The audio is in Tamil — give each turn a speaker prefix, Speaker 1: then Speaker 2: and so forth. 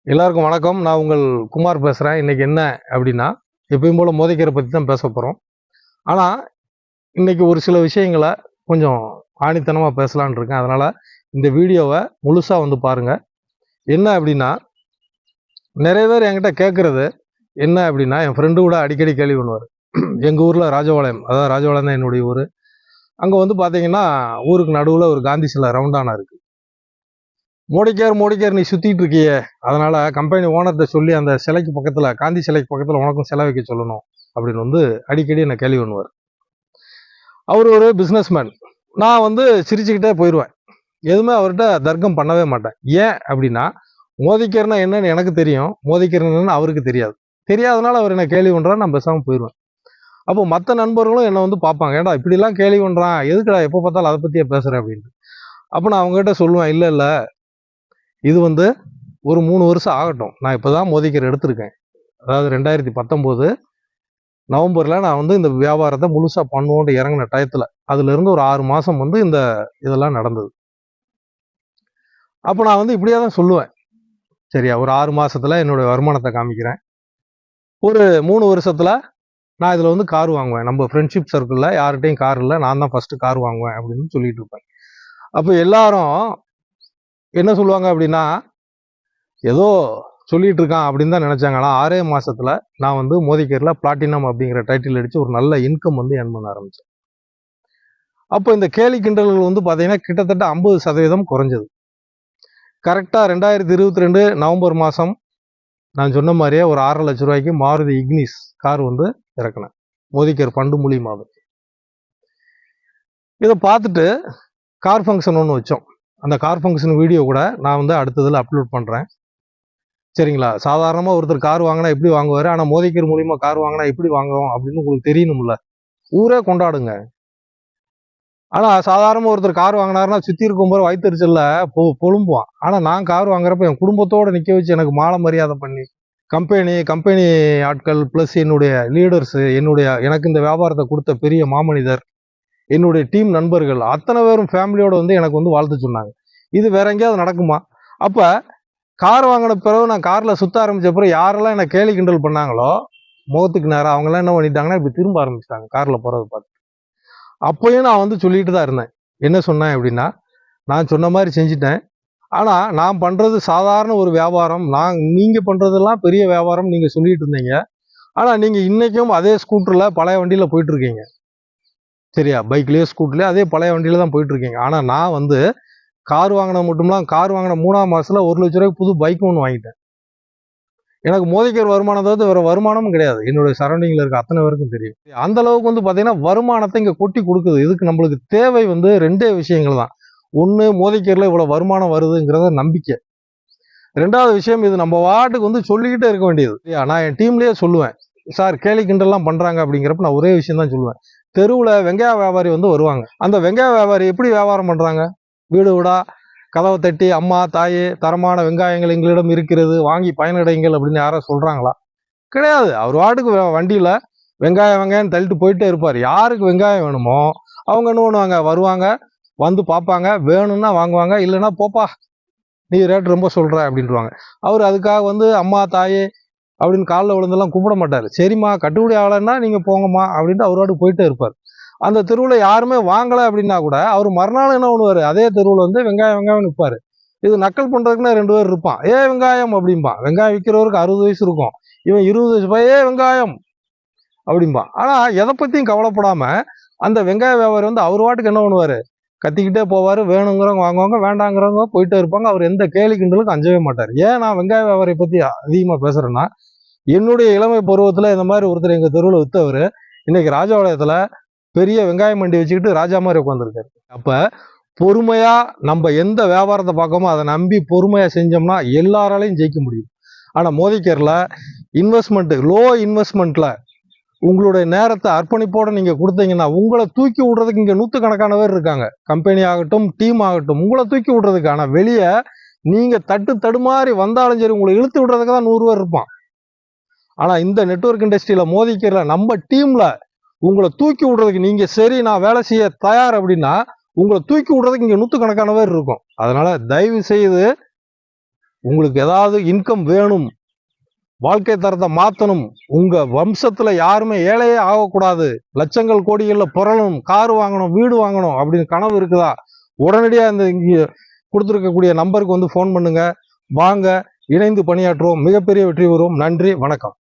Speaker 1: எல்லாருக்கும் வணக்கம். நான் உங்கள் குமார் பேசுகிறேன். இன்றைக்கி என்ன அப்படின்னா, எப்பயும் போல் மோதிக்கரை பற்றி தான் பேச போகிறோம். ஆனால் இன்றைக்கி ஒரு சில விஷயங்களை கொஞ்சம் ஆணித்தனமாக பேசலான் இருக்கேன். அதனால் இந்த வீடியோவை முழுசாக வந்து பாருங்கள். என்ன அப்படின்னா, நிறைய பேர் என்கிட்ட கேட்குறது என்ன அப்படின்னா, என் ஃப்ரெண்டு கூட அடிக்கடி கேள்வி பண்ணுவார். எங்கள் ஊரில் ராஜபாளையம், அதாவது ராஜபாளையம் தான் என்னுடைய ஊர். அங்கே வந்து பார்த்தீங்கன்னா, ஊருக்கு நடுவில் ஒரு காந்தி சிலை ரவுண்டானா இருக்குது. மோடிக்கேர் நீ சுத்திட்டு இருக்கியே, அதனால கம்பெனி ஓனர்கிட்ட சொல்லி அந்த சிலைக்கு பக்கத்துல, காந்தி சிலைக்கு பக்கத்துல உனக்கும் சிலை வைக்க சொல்லணும் அப்படின்னு வந்து அடிக்கடி என்ன கேள்வி பண்ணுவார். அவர் ஒரு பிசினஸ்மேன். நான் வந்து சிரிச்சுக்கிட்டே போயிடுவேன். எதுவுமே அவர்கிட்ட தர்க்கம் பண்ணவே மாட்டேன். ஏன் அப்படின்னா, மோதிக்கர்னா என்னன்னு எனக்கு தெரியும், மோதிக்கர் என்னன்னு அவருக்கு தெரியாது. தெரியாதனால அவர் என்ன கேள்வி பண்றாரு, நான் பேசாம போயிடுவேன். அப்போ மற்ற நண்பர்களும் என்னை வந்து பார்ப்பாங்க, ஏடா இப்படிலாம் கேள்வி பண்றான், எதுக்குடா எப்போ பார்த்தாலும் அதை பத்தியே பேசுறேன் அப்படின்னு. அப்போ நான் அவங்ககிட்ட சொல்லுவேன், இல்லை இது வந்து ஒரு 3 வருஷம் ஆகட்டும். நான் இப்போ தான் மோதிக்கர் எடுத்திருக்கேன். அதாவது 2019 நவம்பரில் நான் வந்து இந்த வியாபாரத்தை முழுசாக பண்ணுவோன்ட்டு இறங்கின டயத்தில், அதுலேருந்து ஒரு 6 மாதம் வந்து இந்த இதெல்லாம் நடந்தது. அப்போ நான் வந்து இப்படியே தான் சொல்லுவேன். சரியா, ஒரு 6 மாதத்தில் என்னுடைய வருமானத்தை காமிக்கிறேன். ஒரு 3 வருஷத்தில் நான் இதில் வந்து கார் வாங்குவேன். நம்ம ஃப்ரெண்ட்ஷிப் சர்க்கிளில் யார்கிட்டையும் கார் இல்லை, நான் தான் ஃபஸ்ட்டு கார் வாங்குவேன் அப்படின்னு சொல்லிட்டு இருப்பேன். அப்போ எல்லாரும் என்ன சொல்லுவாங்க அப்படின்னா, ஏதோ சொல்லிட்டு இருக்கான் அப்படின்னு தான் நினைச்சாங்க. ஆனால் 6 மாசத்துல நான் வந்து மோதிக்கேரில் பிளாட்டினம் அப்படிங்கிற டைட்டில் அடிச்சு ஒரு நல்ல இன்கம் வந்து ஏர்ன் பண்ண ஆரம்பிச்சேன். அப்போ இந்த கேலி கிண்டல்கள் வந்து பார்த்தீங்கன்னா கிட்டத்தட்ட 50% குறைஞ்சது. கரெக்டாக 2022 நவம்பர் மாதம் நான் சொன்ன மாதிரியே ஒரு 6.5 லட்ச ரூபாய்க்கு மாருதி இக்னிஸ் கார் வந்து இறக்கினேன், மோதிக்கேர் ஃபண்டு மூலியமாக. இதை பார்த்துட்டு கார் ஃபங்க்ஷன் ஒன்று வச்சோம். அந்த கார் ஃபங்க்ஷன் வீடியோ கூட நான் வந்து அடுத்ததில் அப்லோட் பண்ணுறேன். சரிங்களா? சாதாரணமாக ஒருத்தர் கார் வாங்கினா எப்படி வாங்குவார், ஆனால் மோதிக்கர் மூலியமாக கார் வாங்கினா எப்படி வாங்குவோம் அப்படின்னு உங்களுக்கு தெரியணும்ல. ஊரே கொண்டாடுங்க. ஆனால் சாதாரணமாக ஒருத்தர் கார் வாங்கினாருன்னா சுற்றி இருக்கும்போது வயிற்றுச்சல்ல பொழும்புவான். ஆனால் நான் கார் வாங்குறப்ப என் குடும்பத்தோடு நிற்க வச்சு எனக்கு மாலை மரியாதை பண்ணி, கம்பெனி ஆட்கள் ப்ளஸ் என்னுடைய லீடர்ஸு, எனக்கு இந்த வியாபாரத்தை கொடுத்த பெரிய மாமனிதர், என்னுடைய டீம் நண்பர்கள் அத்தனை பேரும் ஃபேமிலியோடு வந்து எனக்கு வந்து வாழ்த்து சொன்னாங்க. இது வேற எங்கேயாவது நடக்குமா? அப்போ கார் வாங்கின பிறகு நான் காரில் சுற்ற ஆரம்பித்த பிறகு யாரெல்லாம் என்னை கேலி கிண்டல் பண்ணாங்களோ முகத்துக்கு நேரம், அவங்கெல்லாம் என்ன பண்ணிட்டாங்கன்னா இப்போ திரும்ப ஆரம்பிச்சிட்டாங்க காரில் போகிறத பார்த்து. அப்போயும் நான் வந்து சொல்லிட்டு தான் இருந்தேன். என்ன சொன்னேன் அப்படின்னா, நான் சொன்ன மாதிரி செஞ்சுட்டேன். ஆனால் நான் பண்ணுறது சாதாரண ஒரு வியாபாரம், நீங்கள் பண்ணுறதெல்லாம் பெரிய வியாபாரம் நீங்கள் சொல்லிட்டு இருந்தீங்க. ஆனால் நீங்கள் இன்றைக்கும் அதே ஸ்கூட்டரில் பழைய வண்டியில் போயிட்டுருக்கீங்க. சரியா, பைக்லேயே ஸ்கூட்டர்லேயே அதே பழைய வண்டியில் தான் போயிட்டுருக்கீங்க. ஆனால் நான் வந்து கார் வாங்கின மட்டும்லாம், கார் வாங்கின 3ஆம் மாதத்தில் 1 லட்ச ரூபாய்க்கு புது பைக் ஒன்று வாங்கிட்டேன். எனக்கு மோதிக்கர் வருமானம் தவிர்த்து வேறு வருமானமும் கிடையாது. என்னுடைய சரௌண்டிங்கில் இருக்க அத்தனை பேருக்கும் தெரியும். அந்த அளவுக்கு வந்து பார்த்தீங்கன்னா வருமானத்தை இங்கே கொட்டி கொடுக்குது. இதுக்கு நம்மளுக்கு தேவை வந்து 2 விஷயங்கள் தான். ஒன்று, மோதிக்கரில் இவ்வளோ வருமானம் வருதுங்கிறத நம்பிக்கை. 2வது விஷயம், இது நம்ம வாட்டுக்கு வந்து சொல்லிக்கிட்டே இருக்க வேண்டியது. நான் என் டீம்லேயே சொல்லுவேன், சார் கேலி கிண்டல்லாம் பண்ணுறாங்க அப்படிங்கிறப்ப நான் ஒரே விஷயம் தான் சொல்லுவேன். தெருவில் வெங்காய வியாபாரி வந்து வருவாங்க. அந்த வெங்காய வியாபாரி எப்படி வியாபாரம் பண்ணுறாங்க? வீடு வீடா கதவை தட்டி, அம்மா தாயே தரமான வெங்காயங்கள் எங்களிடம் இருக்கிறது, வாங்கி பயனடைங்கள் அப்படின்னு யாரும் சொல்கிறாங்களா? கிடையாது. அவர் வாட்டுக்கு வண்டியில் வெங்காயம் தள்ளிட்டு போயிட்டே இருப்பார். யாருக்கு வெங்காயம் வேணுமோ அவங்க என்ன பண்ணுவாங்க, வருவாங்க, வந்து பார்ப்பாங்க, வேணும்னா வாங்குவாங்க, இல்லைன்னா போப்பா நீ ரேட் ரொம்ப சொல்கிற அப்படின்ட்டுருவாங்க. அவர் அதுக்காக வந்து அம்மா தாயே அப்படின்னு காலில் விழுந்தெல்லாம் கும்பிட மாட்டார். சரிம்மா கட்டுப்படி ஆகலைன்னா நீங்கள் போங்கம்மா அப்படின்ட்டு அவர் வாட்டுக்கு போயிட்டே இருப்பார். அந்த தெருவில் யாருமே வாங்கலை அப்படின்னா கூட அவர் மறுநாள் என்ன பண்ணுவார், அதே தெருவில் வந்து வெங்காயம் நிற்பார். இது நக்கல் பண்ணுறதுக்குன்னா 2 பேர் இருப்பான். வெங்காயம் அப்படிம்பான். வெங்காயம் விற்கிறவருக்கு 60 வயசு இருக்கும், இவன் 20 வயசு பையன் வெங்காயம் அப்படிம்பான். ஆனால் எதை பற்றியும் கவலைப்படாமல் அந்த வெங்காய வியாபாரி வந்து அவர் வாட்டுக்கு என்ன பண்ணுவார், கத்திக்கிட்டே போவார். வேணுங்கிறவங்க வாங்குவாங்க, வேண்டாங்கிறவங்க போயிட்டே இருப்பாங்க. அவர் எந்த கேலி கிண்டலுக்கும் அஞ்சவே மாட்டார். ஏன் நான் வெங்காய வியாபாரியை பற்றி அதிகமாக பேசுகிறேன்னா, என்னுடைய இளமை பருவத்தில் இந்த மாதிரி ஒருத்தர் எங்கள் தெருவில் விற்றவர் இன்னைக்கு ராஜபாளையத்தில் பெரிய வெங்காயம் மண்டி வச்சுக்கிட்டு ராஜா மாதிரி உட்காந்துருக்காரு. அப்போ பொறுமையாக நம்ம எந்த வியாபாரத்தை பார்க்கமோ அதை நம்பி பொறுமையாக செஞ்சோம்னா எல்லாராலையும் ஜெயிக்க முடியும். ஆனால் மோதிக்கரில் இன்வெஸ்ட்மெண்ட்டு, லோ இன்வெஸ்ட்மெண்ட்டில் உங்களுடைய நேரத்தை அர்ப்பணிப்போடு நீங்கள் கொடுத்தீங்கன்னா உங்களை தூக்கி விடுறதுக்கு இங்கே 100கணக்கான பேர் இருக்காங்க. கம்பெனி ஆகட்டும், டீம் ஆகட்டும், உங்களை தூக்கி விடுறதுக்கு. ஆனால் வெளியே நீங்கள் தடுமாறி வந்தாலும் சரி உங்களை இழுத்து விடுறதுக்கு தான் 100 பேர் இருப்பான். ஆனால் இந்த நெட்வொர்க் இண்டஸ்ட்ரியில் மோதிக்கரில் நம்ம டீமில் உங்களை தூக்கி விடுறதுக்கு, நீங்கள் சரி நான் வேலை செய்ய தயார் அப்படின்னா உங்களை தூக்கி விடுறதுக்கு இங்கே 100கணக்கான பேர் இருக்கும். அதனால் தயவு செய்து உங்களுக்கு ஏதாவது இன்கம் வேணும், வாழ்க்கை தரத்தை மாற்றணும், உங்கள் வம்சத்தில் யாருமே ஏழையே ஆகக்கூடாது, லட்சங்கள் கோடிகளில் புரளணும், கார் வாங்கணும், வீடு வாங்கணும் அப்படின்னு கனவு இருக்குதா, உடனடியாக இந்த இங்கே கொடுத்துருக்கக்கூடிய நம்பருக்கு வந்து ஃபோன் பண்ணுங்க. வாங்க, இணைந்து பணியாற்றுவோம், மிகப்பெரிய வெற்றி பெறுவோம். நன்றி, வணக்கம்.